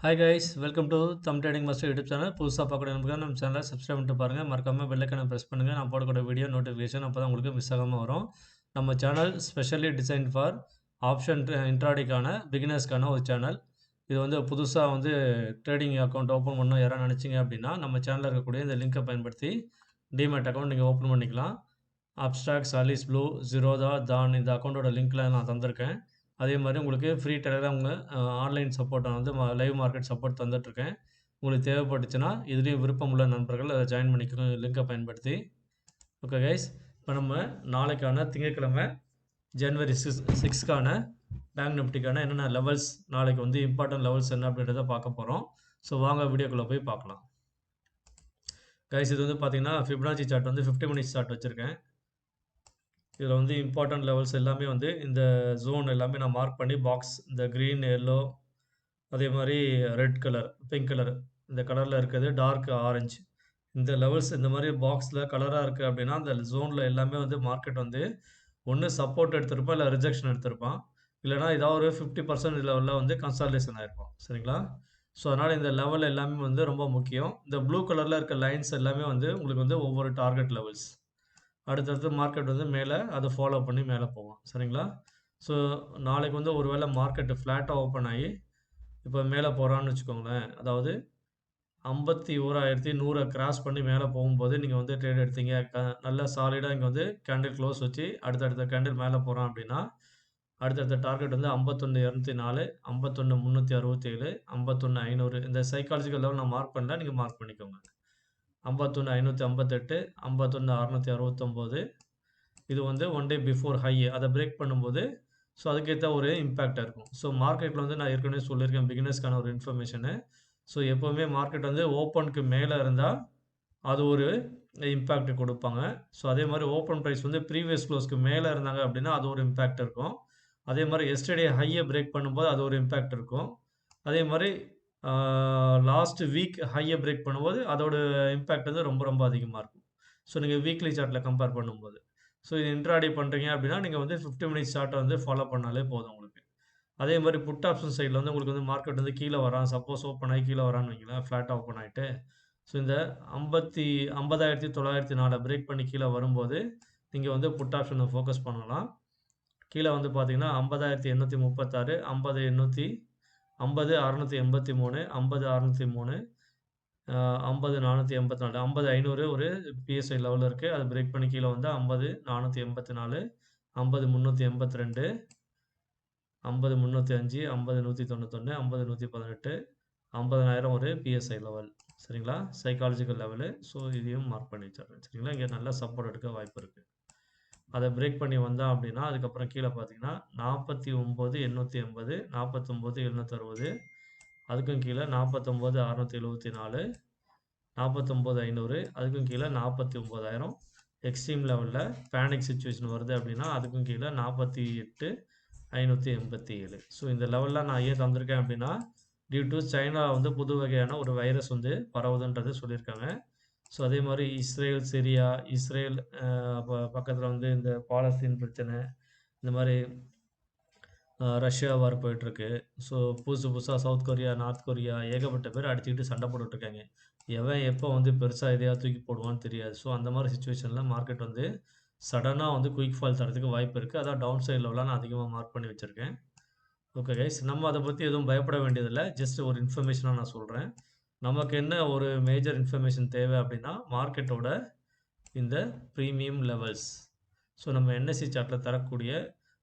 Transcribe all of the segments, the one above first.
Hi guys, welcome to them trading master YouTube channel. புதுசாக பார்க்கணும் நம்ம சேனலை சப்ஸ்கிரைப் பண்ணிட்டு பாருங்கள். மறக்காமல் பெல்லைக்கான ப்ரெஸ் பண்ணுங்கள். நான் போடக்கூடிய வீடியோ நோட்டிஃபிகேஷன் அப்போ தான் உங்களுக்கு மிஸ் ஆகாமல் வரும். நம்ம channel specially design for option இன்ட்ராடிக்கான பிகினர்ஸ்க்கான ஒரு சேனல். இது வந்து புதுசாக வந்து ட்ரேடிங் அக்கௌண்ட் ஓப்பன் பண்ணணும் யாராவது நினச்சிங்க அப்படின்னா நம்ம சேனலில் இருக்கக்கூடிய இந்த லிங்கை பயன்படுத்தி டிமேட் அக்கௌண்ட் நீங்கள் ஓப்பன் பண்ணிக்கலாம். அப்ஸ்ட்ராக்ஸ், அலிஸ் ப்ளூ, ஜிரோதா, தான் இந்த அக்கௌண்ட்டோட லிங்க்கில் நான் தந்திருக்கேன். அதே மாதிரி உங்களுக்கு ஃப்ரீ டெலிகிராமில் ஆன்லைன் சப்போர்ட்டை வந்து லைவ் மார்க்கெட் சப்போர்ட் தந்துட்டுருக்கேன். உங்களுக்கு தேவைப்பட்டுச்சுன்னா இதுலேயும் விருப்பம் உள்ள நண்பர்கள் அதை ஜாயின் பண்ணிக்கணும் லிங்கை பயன்படுத்தி. ஓகே கைஸ், இப்போ நம்ம நாளைக்கான திங்கட்கிழமை ஜனவரி 6க்கான பேங்க் நிஃப்டிக்கான என்னென்ன லெவல்ஸ் நாளைக்கு வந்து இம்பார்ட்டன்ட் லெவல்ஸ் என்ன அப்படின்றத பார்க்க போகிறோம். ஸோ வாங்க வீடியோக்குள்ளே போய் பார்க்கலாம். கைஸ், இது வந்து பார்த்தீங்கன்னா ஃபிப்னாச்சி சார்ட் வந்து 50 மினிட்ஸ் சார்ட் வச்சுருக்கேன். இதில் வந்து இம்பார்ட்டன்ட் லெவல்ஸ் எல்லாமே வந்து இந்த ஜோன் எல்லாமே நான் மார்க் பண்ணி பாக்ஸ் இந்த க்ரீன், எல்லோ, அதே மாதிரி ரெட் கலர், பிங்க் கலர், இந்த கலரில் இருக்கிறது டார்க் ஆரஞ்சு, இந்த லெவல்ஸ் இந்த மாதிரி பாக்ஸில் கலராக இருக்குது அப்படின்னா அந்த ஜோனில் எல்லாமே வந்து மார்க்கெட் வந்து ஒன்று சப்போர்ட் எடுத்திருப்பான், இல்லை ரிஜெக்ஷன் எடுத்திருப்பான், இல்லைனா ஏதாவது ஒரு 50% லெவலில் வந்து கன்சால்டேஷன் ஆகிருப்பான். சரிங்களா? ஸோ அதனால் இந்த லெவல் எல்லாமே வந்து ரொம்ப முக்கியம். இந்த ப்ளூ கலரில் இருக்க லைன்ஸ் எல்லாமே வந்து உங்களுக்கு வந்து ஒவ்வொரு டார்கெட் லெவல்ஸ். அடுத்தடுத்து மார்க்கெட் வந்து மேலே அதை ஃபாலோ பண்ணி மேலே போகும். சரிங்களா? ஸோ நாளைக்கு வந்து ஒரு வேளை மார்க்கெட்டு ஃப்ளாட்டாக ஓப்பன் ஆகி இப்போ மேலே போகிறான்னு வச்சுக்கோங்களேன். அதாவது 51,100 கிராஸ் பண்ணி மேலே போகும்போது நீங்கள் வந்து ட்ரேட் எடுத்தீங்க, நல்லா சாலிடாக இங்கே வந்து கேண்டில் க்ளோஸ் வச்சு அடுத்தடுத்த கேண்டில் மேலே போகிறோம் அப்படின்னா அடுத்தடுத்த டார்கெட் வந்து 51,204, 51,367, 51,500 இந்த சைக்காலஜிக்கல் லெவல் நான் மார்க் பண்ணல, நீங்கள் மார்க் பண்ணிக்கோங்க. 51,558, 51,669 இது வந்து ஒன் டே பிஃபோர் ஹை, அதை பிரேக் பண்ணும்போது ஸோ அதுக்கேற்ற ஒரு இம்பேக்டாக இருக்கும். ஸோ மார்க்கெட்டில் வந்து நான் ஏற்கனவே சொல்லியிருக்கேன் பிகினர்ஸ்க்கான ஒரு இன்ஃபர்மேஷனு. ஸோ எப்போவுமே மார்க்கெட் வந்து ஓப்பனுக்கு மேலே இருந்தால் அது ஒரு இம்பேக்ட் கொடுப்பாங்க. ஸோ அதே மாதிரி ஓப்பன் ப்ரைஸ் வந்து ப்ரீவியஸ் க்ளோஸ்க்கு மேலே இருந்தாங்க அப்படின்னா அது ஒரு இம்பேக்ட் இருக்கும். அதே மாதிரி எஸ்டர்டே ஹையை பிரேக் பண்ணும்போது அது ஒரு இம்பேக்ட் இருக்கும். அதே மாதிரி லாஸ்ட் வீக் ஹையை பிரேக் பண்ணும்போது அதோட இம்பேக்ட் வந்து ரொம்ப ரொம்ப அதிகமாக இருக்கும். ஸோ நீங்கள் வீக்லி சார்ட்டில் கம்பேர் பண்ணும்போது ஸோ இது இன்ட்ராடே பண்ணுறீங்க அப்படின்னா நீங்கள் வந்து 50 மினிட்ஸ் சார்ட்டை வந்து ஃபாலோ பண்ணாலே போதும் உங்களுக்கு. அதே மாதிரி புட் ஆப்ஷன் சைடில் வந்து உங்களுக்கு வந்து மார்க்கெட் வந்து கீழே வரான், சப்போஸ் ஓப்பன் ஆகி கீழே வரான்னு வைங்களேன், ஃப்ளாட்டாக ஓப்பன் ஆகிட்டு ஸோ இந்த 50,904 பிரேக் பண்ணி கீழே வரும்போது நீங்கள் வந்து புட் ஆப்ஷனை ஃபோக்கஸ் பண்ணலாம். கீழே வந்து பார்த்தீங்கன்னா 50,836, 50,800, 50,683, 50,603, 50,484, 50,500 ஒரு பிஎஸ்ஐ லெவலில் இருக்குது. அது பிரேக் பண்ணி கீழே வந்து 50,484, 50,382, 50,305, 50,191, 50,118, 50,000 ஒரு பிஎஸ்ஐ லெவல். சரிங்களா? Psychological level. ஸோ இதையும் மார்க் பண்ணி வச்சிடுறேன். சரிங்களா? இங்கே நல்லா சப்போர்ட் எடுக்க வாய்ப்பு இருக்குது. அதை பிரேக் பண்ணி வந்தான் அப்படின்னா அதுக்கப்புறம் கீழே பார்த்தீங்கன்னா 49,880, 49,760, அதுக்கும் கீழே 49,674, 49,500, அதுக்கும் கீழே 49,000. எக்ஸ்ட்ரீம் லெவலில் பேனிக் சுச்சுவேஷன் வருது அப்படின்னா அதுக்கும் கீழே 48,587. ஸோ இந்த லெவலில் நான் ஏன் தந்திருக்கேன் அப்படின்னா டியூ டு சைனா வந்து புது வகையான ஒரு வைரஸ் வந்து பரவுதுன்றது சொல்லியிருக்காங்க. ஸோ அதே மாதிரி இஸ்ரேல், சிரியா, இஸ்ரேல் பக்கத்தில் வந்து இந்த பாலஸ்தீன் பிரச்சனை, இந்த மாதிரி ரஷ்யா வார் போயிட்டுருக்கு. ஸோ புதுசாக சவுத் கொரியா, நார்த் கொரியா ஏகப்பட்ட பேர் அடிச்சுக்கிட்டு சண்டை போட்டுட்ருக்காங்க. எவன் எப்போ வந்து பெருசாக எதையாவது தூக்கி போடுவான்னு தெரியாது. ஸோ அந்த மாதிரி சுச்சுவேஷனில் மார்க்கெட் வந்து சடனாக வந்து குயிக் ஃபால் தரத்துக்கு வாய்ப்பு இருக்குது. அதான் டவுன் சைட் லெவலாக நான் அதிகமாக மார்க் பண்ணி வச்சுருக்கேன். ஓகே கைஸ், நம்ம அதை பற்றி எதுவும் பயப்பட வேண்டியதில்லை. ஜஸ்ட் ஒரு இன்ஃபர்மேஷனாக நான் சொல்கிறேன். நமக்கு என்ன ஒரு மேஜர் இன்ஃபர்மேஷன் தேவை அப்படின்னா மார்க்கெட்டோட இந்த ப்ரீமியம் லெவல்ஸ். ஸோ நம்ம என்எஸ்சி சார்ட்டில் தரக்கூடிய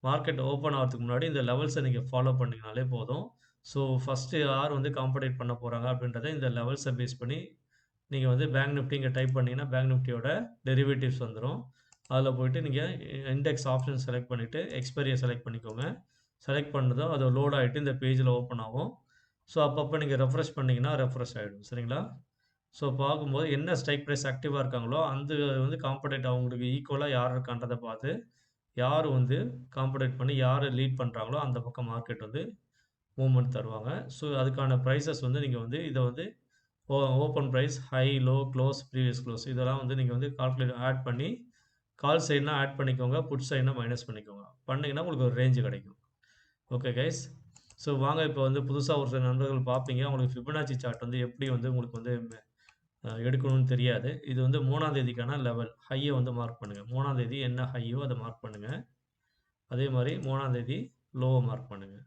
மார்க்கெட் ஓப்பன் ஆகிறதுக்கு முன்னாடி இந்த லெவல்ஸை நீங்கள் ஃபாலோ பண்ணிங்கனாலே போதும். ஸோ ஃபஸ்ட்டு யார் வந்து காம்படேட் பண்ண போகிறாங்க அப்படின்றத இந்த லெவல்ஸை பேஸ் பண்ணி நீங்கள் வந்து பேங்க் நிஃப்டி இங்கே டைப் பண்ணிங்கன்னா பேங்க் நிஃப்டியோட டெரிவேட்டிவ்ஸ் வந்துடும். அதில் போய்ட்டு நீங்கள் இண்டெக்ஸ் ஆப்ஷன் செலக்ட் பண்ணிவிட்டு எக்ஸ்பைரியை செலக்ட் பண்ணிக்கோங்க. செலக்ட் பண்ணதும் அது லோட் ஆகிட்டு இந்த பேஜில் ஓப்பன் ஆகும். ஸோ அப்பப்போ நீங்கள் ரெஃப்ரெஷ் பண்ணிங்கன்னா ரெஃப்ரெஷ் ஆகிடும். சரிங்களா? ஸோ பார்க்கும்போது என்ன ஸ்ட்ரைக் ப்ரைஸ் ஆக்டிவாக இருக்காங்களோ அந்த வந்து காம்படேட் அவங்களுக்கு ஈக்குவலாக யார் இருக்கான்றதை பார்த்து யார் வந்து காம்படேட் பண்ணி யார் லீட் பண்ணுறாங்களோ அந்த பக்கம் மார்க்கெட் வந்து மூவ்மெண்ட் தருவாங்க. ஸோ அதுக்கான ப்ரைஸஸ் வந்து நீங்கள் வந்து இதை வந்து open price, high, low, close, previous close இதெல்லாம் வந்து நீங்கள் வந்து கால்குலேட் ஆட் பண்ணி கால் சைட்னா ஆட் பண்ணிக்கோங்க, புட் சைட்னா மைனஸ் பண்ணிக்கோங்க. பண்ணிங்கன்னா உங்களுக்கு ஒரு ரேஞ்சு கிடைக்கும். ஓகே கைஸ், ஸோ வாங்க இப்போ வந்து புதுசா ஒரு சில நண்பர்கள் பார்ப்பீங்க. உங்களுக்கு ஃபிபனாச்சி சார்ட் வந்து எப்படி வந்து உங்களுக்கு வந்து எடுக்கணும்னு தெரியாது. இது வந்து 3ஆம் தேதிக்கான லெவல். ஹைய வந்து மார்க் பண்ணுங்க. 3ஆம் தேதி என்ன ஹையோ அத மார்க் பண்ணுங்க. அதே மாரி 3ஆம் தேதி லோவ மார்க் பண்ணுங்க.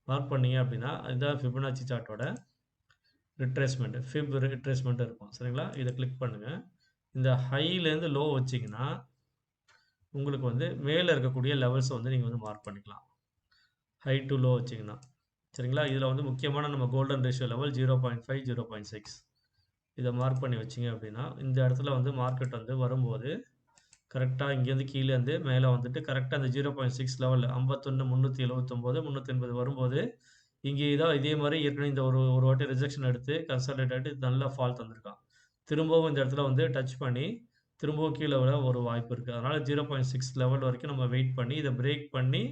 மார்க் பண்ணீங்க அப்படின்னா, இதான் ஃபிபனாச்சி சார்ட்டோட ரிட்ரேஸ்மென்ட். ஃபிப் ரிட்ரேஸ்மென்ட் இருக்கும். சரிங்களா? இத கிளிக் பண்ணுங்க. இந்த ஹைலேருந்து லோ வச்சீங்கன்னா, உங்களுக்கு வந்து மேல இருக்கக்கூடிய லெவல்ஸ வந்து நீங்க வந்து மார்க் பண்ணிக்கலாம். ஹை டூ லோ வச்சீங்கன்னா. சரிங்களா? இதில வந்து முக்கியமான நம்ம கோல்டன் ரேஷியோ லெவல் 0.5, 0.6 இத மார்க் பண்ணி வச்சீங்க அப்படின்னா, இந்த இடத்துல வந்து மார்க்கெட் வந்து வரும்போது, கரெக்ட்டா இங்கேருந்து கீழேருந்து மேல வந்துட்டு கரெக்ட்டா அந்த 0.6 லெவல்ல 51, 379, 380 வரும்போது, இங்கே தான் இதே மாரி ஏற்கனவே இந்த ஒரு ஒரு வாட்டி ரிஜெக்ஷன் எடுத்து கன்சாலிடேட் ஆயிட்டு நல்லா ஃபால் தந்திருக்கான். திரும்பவும் இந்த இடத்துல வந்து டச் பண்ணி, திரும்பவும் கீழ விழ ஒரு வாய்ப்பு இருக்கு. அதனால 0.6 லெவல் வரைக்கும் நம்ம வெயிட் பண்ணி, இத பிரேக் பண்ணி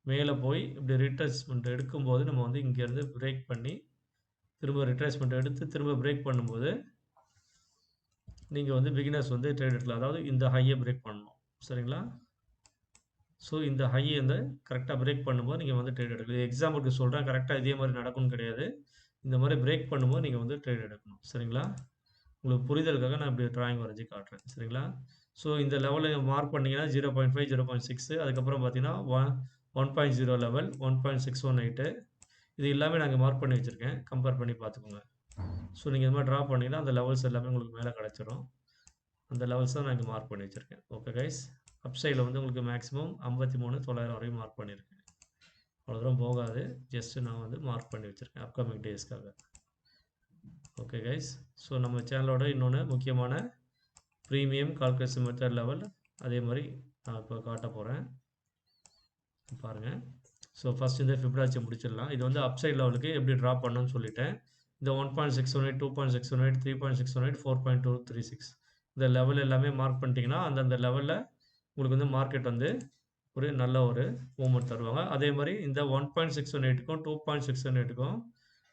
மேல போய் இப்படி ரிட்ரேஸ்மென்ட் எடுக்கும்போது, நம்ம வந்து இங்கேருந்து பிரேக் பண்ணி, திரும்ப ரிட்ரேஸ்மென்ட் எடுத்து திரும்ப பிரேக் பண்ணும்போது, நீங்க வந்து பிகினர்ஸ் வந்து ட்ரேட் எடுக்கலாம். அதாவது இந்த ஹைய பிரேக் பண்ணணும். சரிங்களா? ஸோ இந்த ஹைய வந்து கரெக்ட்டா பிரேக் பண்ணும்போது, நீங்க வந்து ட்ரேட் எடுக்கலாம். எக்ஸாம்பிளுக்கு சொல்றேன். கரெக்ட்டா இதே மாரி நடக்கும்னு கிடையாது. இந்த மாரி பிரேக் பண்ணும்போது நீங்க வந்து ட்ரேட் எடுக்கணும். சரிங்களா? உங்களுக்கு புரிதலுக்காக நான் இப்படி டிராயிங் வரைஞ்சு காட்டுறேன். சரிங்களா? ஸோ இந்த லெவல மார்க் பண்ணீங்கன்னா 0.5, 0.6 அதுக்கப்புறம் பார்த்தீங்கன்னா, 1.0 லெவல், 1.618 இது எல்லாமே நான் இங்க மார்க் பண்ணி வச்சிருக்கேன். கம்பேர் பண்ணி பார்த்துக்கோங்க. ஸோ நீங்க இது மாரி டிரா பண்ணீங்கன்னா, அந்த லெவல்ஸ் எல்லாமே உங்களுக்கு மேல கிடைச்சிரும். அந்த லெவல்ஸ் தான் நான் இங்க மார்க் பண்ணி வச்சிருக்கேன். Okay guys. அப் சைட்ல வந்து உங்களுக்கு மேக்ஸிமம் 53,900 வரையும் மார்க் பண்ணியிருக்கேன். அவ்வளோ தூரம் போகாது. ஜஸ்ட் நான் வந்து மார்க் பண்ணி வச்சிருக்கேன். அப்கமிங் டேஸ்க்காக. Okay guys. ஸோ நம்ம சேனலோட இன்னொன்னு முக்கியமான பிரீமியம் கால்குலேஷன் மெத்தட் லெவல் அதே மாரி நான் இப்போ காட்டப் போறேன். பாருங்க. ஸோ ஃபர்ஸ்ட் இந்த ஃபிபனாச்சி முடிச்சிடலாம். இது வந்து அப்சைட் லெவலுக்கு எப்படி ட்ரா பண்ணணும்னு சொல்லிட்டேன். இந்த 1.618, 2.618, 3.618, 4.236 இந்த லெவல் எல்லாமே மார்க் பண்ணிட்டீங்கன்னா, அந்தந்த லெவல்ல உங்களுக்கு வந்து மார்க்கெட் வந்து ஒரு நல்ல ஒரு மூவ்மெண்ட் தருவாங்க. அதே மாரி இந்த 1.618க்கும் 2.618க்கும்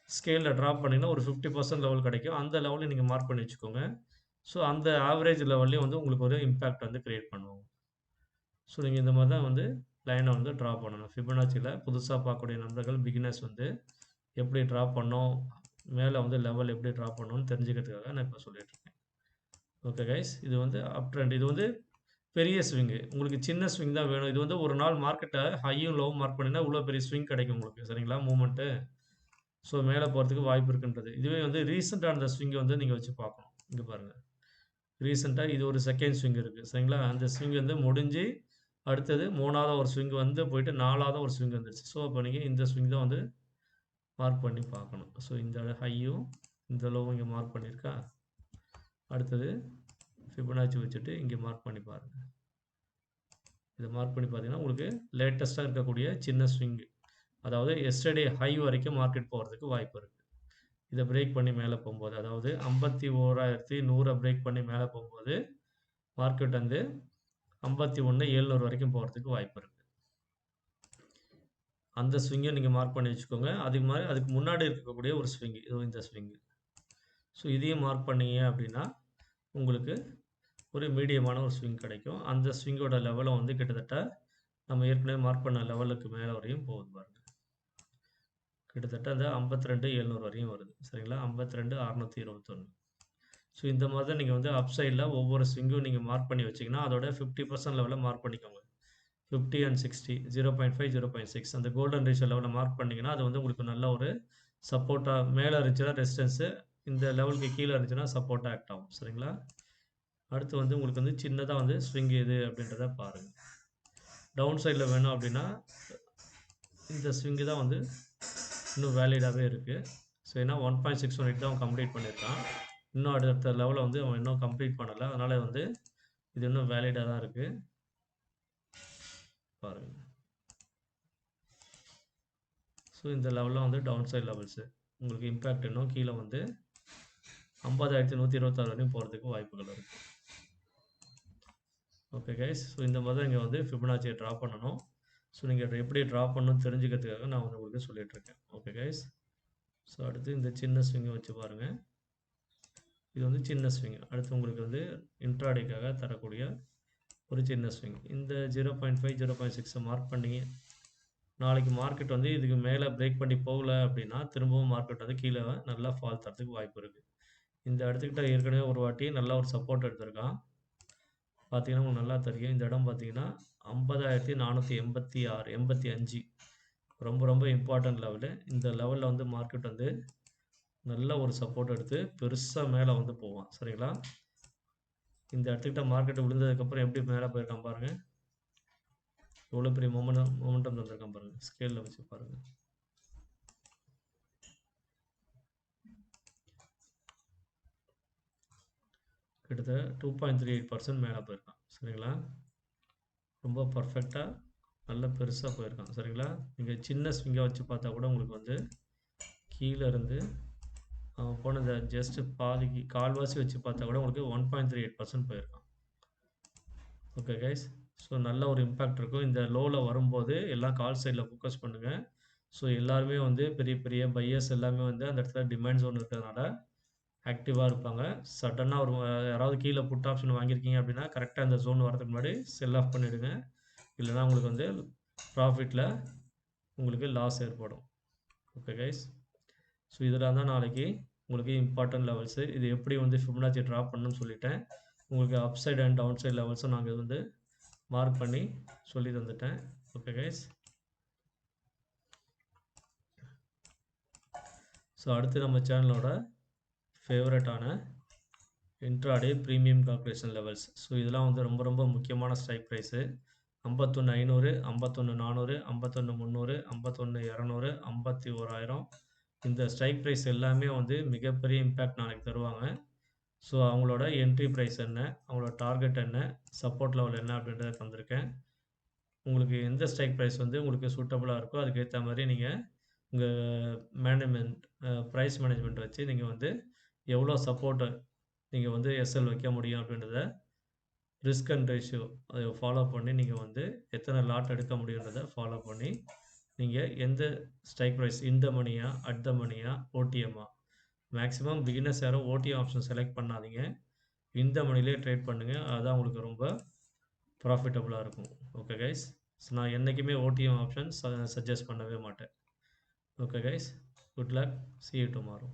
ஸ்கேல்ல ட்ராப் பண்ணீங்கன்னா, ஒரு 50% லெவல் கிடைக்கும். அந்த லெவலையும் நீங்க மார்க் பண்ணி வச்சுக்கோங்க. ஸோ அந்த ஆவரேஜ் லெவல்லயும் வந்து உங்களுக்கு ஒரு இம்பாக்ட் வந்து கிரியேட் பண்ணும். ஸோ நீங்க இந்த மாரி தான் வந்து லைன வந்து ட்ரா பண்ணணும். ஃபிபனாச்சில புதுசா பார்க்கக்கூடிய நண்பர்கள், பிகினர்ஸ் வந்து எப்படி ட்ரா பண்ணணும், மேல வந்து லெவல் எப்படி ட்ரா பண்ணணும்னு தெரிஞ்சுக்கிறதுக்காக நான் இப்ப சொல்லிட்டு இருக்கேன். Okay guys. இது வந்து அப் ட்ரெண்ட். இது வந்து பெரிய ஸ்விங்கு. உங்களுக்கு சின்ன ஸ்விங் தான் வேணும். இது வந்து ஒரு நாள் மார்க்கெட்ட ஹையும், லோவும் மார்க் பண்ணீங்கன்னா, இவ்வளோ பெரிய ஸ்விங் கிடைக்கும் உங்களுக்கு. சரிங்களா? மூவ்மெண்ட்டு. ஸோ மேல போறதுக்கு வாய்ப்பு இருக்குன்றது. இதுவே வந்து ரீசென்ட்டா அந்த ஸ்விங்க வந்து நீங்க வச்சு பார்க்கணும். இங்க பாருங்க. ரீசென்ட்டா இது ஒரு செகண்ட் ஸ்விங் இருக்கு. சரிங்களா? அந்த ஸ்விங் வந்து முடிஞ்சு, அடுத்தது 3ஆவதா ஒரு ஸ்விங் வந்து போயிட்டு 4ஆவதா ஒரு ஸ்விங் வந்துருச்சு. ஸோ அப்ப நீங்க இந்த ஸ்விங் தான் வந்து மார்க் பண்ணி பார்க்கணும். ஸோ இந்த ஹையும், இந்த லோவும் இங்க மார்க் பண்ணியிருக்கா? அடுத்தது ஃபிபனாச்சி வச்சுட்டு இங்க மார்க் பண்ணி பாருங்க. இத மார்க் பண்ணி பார்த்தீங்கன்னா, உங்களுக்கு லேட்டஸ்ட்டா இருக்கக்கூடிய சின்ன ஸ்விங். அதாவது எஸ்டர்டே ஹை வரைக்கும் மார்க்கெட் போறதுக்கு வாய்ப்பு இருக்கு. இத பிரேக் பண்ணி மேல போம்போது, அதாவது 51,100 பிரேக் பண்ணி மேல போம்போது, மார்க்கெட் வந்து 51,700 வரைக்கும் போறதுக்கு வாய்ப்பு இருக்கு. அந்த ஸ்விங்க நீங்க மார்க் பண்ணி வச்சுக்கோங்க. அதுக்கு முன்னாடி இருக்கக்கூடிய ஒரு ஸ்விங். இதோ இந்த ஸ்விங். ஸோ இதையும் மார்க் பண்ணீங்க அப்படின்னா, உங்களுக்கு ஒரு மீடியமான ஒரு ஸ்விங் கிடைக்கும். அந்த ஸ்விங்கோட லெவலும் வந்து கிட்டத்தட்ட நம்ம ஏற்கனவே மார்க் பண்ண லெவலுக்கு மேல வரையும் போகுது பாருங்க. கிட்டத்தட்ட அந்த 52,700 வரையும் வருது. சரிங்களா? 52,621. ஸோ இந்த மாதிரி தான் நீங்க வந்து அப் சைட்ல ஒவ்வொரு ஸ்விங்கும் நீங்க மார்க் பண்ணி வச்சீங்கன்னா, அதோட 50% லெவல்ல மார்க் பண்ணிக்கோங்க. 50 அண்ட் 60, 0.5, 0.6 அந்த கோல்டன் ரேஷியோ லெவல்ல மார்க் பண்ணீங்கன்னா, அது வந்து உங்களுக்கு நல்ல ஒரு சப்போர்ட்டா மேல இருந்துச்சுன்னா ரெசிஸ்டன்ஸு, இந்த லெவலுக்கு கீழ இருந்துச்சுன்னா சப்போர்ட்டா ஆக்ட் ஆகும். சரிங்களா? அடுத்து வந்து உங்களுக்கு வந்து சின்னதா வந்து ஸ்விங் எது அப்படின்றத பாருங்க. டவுன் சைட்ல வேணும் அப்படின்னா, இந்த ஸ்விங் தான் வந்து இன்னும் வேலிடாவே இருக்கு. ஸோ ஏன்னா 1.618 தான் அவன் கம்ப்ளீட் பண்ணியிருக்கான். இன்னும் அடுத்த லெவல வந்து அவன் இன்னும் கம்ப்ளீட் பண்ணல. அதனால வந்து இது இன்னும் வேலிடா தான் இருக்கு. பாருங்க. ஸோ இந்த லெவல்லாம் வந்து டவுன் சைட் லெவல்ஸு. உங்களுக்கு இம்பாக்ட் இன்னும் கீழ வந்து 50,126 வரையும் போறதுக்கு வாய்ப்புகள் இருக்கு. Okay guys. ஸோ இந்த மாதிரி தான் இங்க வந்து ஃபிபனாச்சிய ட்ரா பண்ணணும். ஸோ நீங்க எப்படி ட்ரா பண்ணணும்னு தெரிஞ்சுக்கிறதுக்காக நான் வந்து உங்களுக்கு சொல்லிட்டு இருக்கேன். Okay guys. ஸோ அடுத்து இந்த சின்ன ஸ்விங்க வச்சு பாருங்க. இது வந்து சின்ன ஸ்விங். அடுத்து உங்களுக்கு வந்து இன்ட்ராடேக்காக தரக்கூடிய ஒரு சின்ன ஸ்விங். இந்த 0.5, 0.6 மார்க் பண்ணி நாளைக்கு மார்க்கெட் வந்து இதுக்கு மேலே பிரேக் பண்ணி போகல அப்படின்னா திரும்பவும் மார்க்கெட் வந்து கீழே நல்லா ஃபால் தரத்துக்கு வாய்ப்பு இருக்குது. இந்த இடத்துக்கிட்ட ஏற்கனவே ஒரு வாட்டி நல்லா ஒரு சப்போர்ட் எடுத்திருக்கான். பார்த்தீங்கன்னா உங்களுக்கு நல்லா தெரியும். இந்த இடம் பார்த்தீங்கன்னா 50,486 85 ரொம்ப ரொம்ப இம்பார்ட்டன்ட் லெவலு. இந்த லெவலில் வந்து மார்க்கெட் வந்து நல்ல ஒரு சப்போர்ட் எடுத்து பெருசாக மேலே வந்து போவான். சரிங்களா? இந்த இடத்துக்கிட்ட மார்க்கெட் விழுந்ததுக்கப்புறம் எப்படி மேலே போயிருக்கான் பாருங்கள். எவ்வளோ பெரிய மொமெண்டம் தந்திருக்கான் பாருங்கள். ஸ்கேலில் வச்சு பாருங்கள். கிட்டத்தட்ட 2.38% மேலே போயிருக்கான். சரிங்களா? ரொம்ப பர்ஃபெக்டாக நல்ல பெருசாக போயிருக்கான். சரிங்களா? நீங்கள் சின்ன ஸ்விங்கை வச்சு பார்த்தா கூட உங்களுக்கு வந்து கீழே இருந்து அவன் போனதை ஜஸ்ட்டு பாதிக்கு கால்வாசி வச்சு பார்த்தா கூட உங்களுக்கு 1.38% போயிருக்கான். ஓகே கைஸ், ஸோ நல்ல ஒரு இம்பேக்ட் இருக்கும். இந்த லோவில் வரும்போது எல்லாம் கால் சைடில் ஃபோக்கஸ் பண்ணுங்கள். ஸோ எல்லாருமே வந்து பெரிய பெரிய பையர்ஸ் எல்லாமே வந்து அந்த இடத்துல டிமாண்ட் ஜோன் இருக்கிறதுனால ஆக்டிவாக இருப்பாங்க. சடனாக ஒரு யாராவது கீழே புட் ஆப்ஷன் வாங்கியிருக்கீங்க அப்படின்னா கரெக்டாக இந்த ஜோன் வரதுக்கு முன்னாடி செல் ஆஃப் பண்ணிவிடுங்க. இல்லைனா உங்களுக்கு வந்து ப்ராஃபிட்டில் உங்களுக்கு லாஸ் ஏற்படும். ஓகே கைஸ், ஸோ இதெல்லாம் தான் நாளைக்கு உங்களுக்கு இம்பார்ட்டன்ட் லெவல்ஸு. இது எப்படி வந்து ஃபிபனாச்சி ட்ராப் பண்ணணும்னு சொல்லிட்டேன். உங்களுக்கு up side and down side லெவல்ஸும் நாங்கள் வந்து மார்க் பண்ணி சொல்லி தந்துட்டேன். ஓகே கைஸ், ஸோ அடுத்து நம்ம சேனலோட ஃபேவரட்டான intraday premium calculation levels. So இதெல்லாம் வந்து ரொம்ப ரொம்ப முக்கியமான ஸ்ட்ரைக் ப்ரைஸு. 51,500, 51,400, 51,300, 51,200, 51,1000 இந்த ஸ்ட்ரைக் ப்ரைஸ் எல்லாமே வந்து மிகப்பெரிய இம்பேக்ட் நாளைக்கு தருவாங்க. ஸோ அவங்களோட என்ட்ரி ப்ரைஸ் என்ன, அவங்களோட டார்கெட் என்ன, சப்போர்ட் லெவல் என்ன அப்படின்றத தந்திருக்கேன். உங்களுக்கு எந்த ஸ்ட்ரைக் ப்ரைஸ் வந்து உங்களுக்கு சூட்டபுளாக இருக்கோ அதுக்கேற்ற மாதிரி நீங்கள் உங்கள் மேனேஜ்மெண்ட் ப்ரைஸ் மேனேஜ்மெண்ட் வச்சு நீங்கள் வந்து எவ்வளோ சப்போர்ட்டை நீங்கள் வந்து எஸ்எல் வைக்க முடியும் அப்படின்றத ரிஸ்க் அண்ட் ரேஷியோ அதை ஃபாலோ பண்ணி நீங்கள் வந்து எத்தனை லாட் எடுக்க முடியுன்றதை ஃபாலோ பண்ணி நீங்கள் எந்த ஸ்ட்ரைக் ப்ரைஸ் இந்த மணியா அட் த மணியா ஓடிஎம்மா மேக்ஸிமம் பிகினர்ஸ் யாரும் ஓடிஎம் ஆப்ஷன் செலக்ட் பண்ணாதீங்க. இந்த மணிலே ட்ரேட் பண்ணுங்கள். அதுதான் உங்களுக்கு ரொம்ப ப்ராஃபிட்டபுளாக இருக்கும். ஓகே கைஸ், ஸோ நான் என்றைக்குமே ஓடிஎம் ஆப்ஷன் சஜஸ்ட் பண்ணவே மாட்டேன். Okay guys, good luck, see you tomorrow.